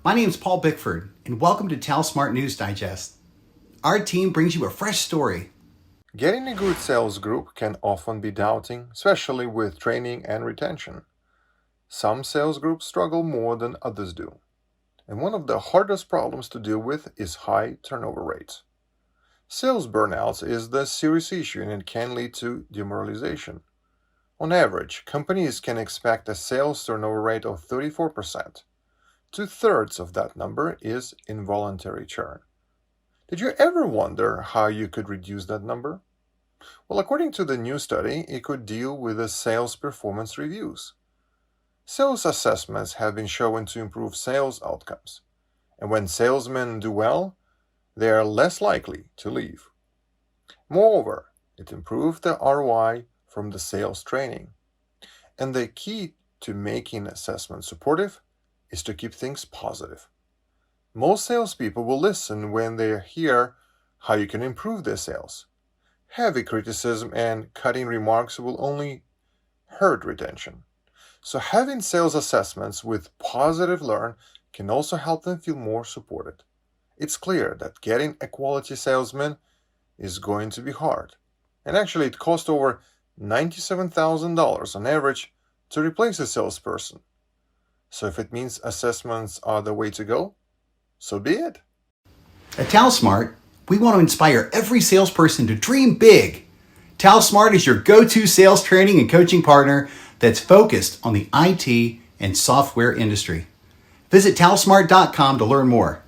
My name is Paul Bickford, and welcome to TALSMART News Digest. Our team brings you a fresh story. Getting a good sales group can often be daunting, especially with training and retention. Some sales groups struggle more than others do, and one of the hardest problems to deal with is high turnover rates. Sales burnouts is the serious issue and it can lead to demoralization. On average, companies can expect a sales turnover rate of 34%. Two-thirds of that number is involuntary churn. Did you ever wonder how you could reduce that number? Well, according to the new study, it could deal with the sales performance reviews. Sales assessments have been shown to improve sales outcomes, and when salesmen do well, they are less likely to leave. Moreover, it improved the ROI from the sales training. And the key to making assessments supportive is to keep things positive. Most salespeople will listen when they hear how you can improve their sales. Heavy criticism and cutting remarks will only hurt retention. So having sales assessments with positive learn can also help them feel more supported. It's clear that getting a quality salesman is going to be hard. And actually, it costs over $97,000 on average to replace a salesperson. So if it means assessments are the way to go, so be it. At TALSMART, we want to inspire every salesperson to dream big. TALSMART is your go-to sales training and coaching partner that's focused on the IT and software industry. Visit TALSMART.com to learn more.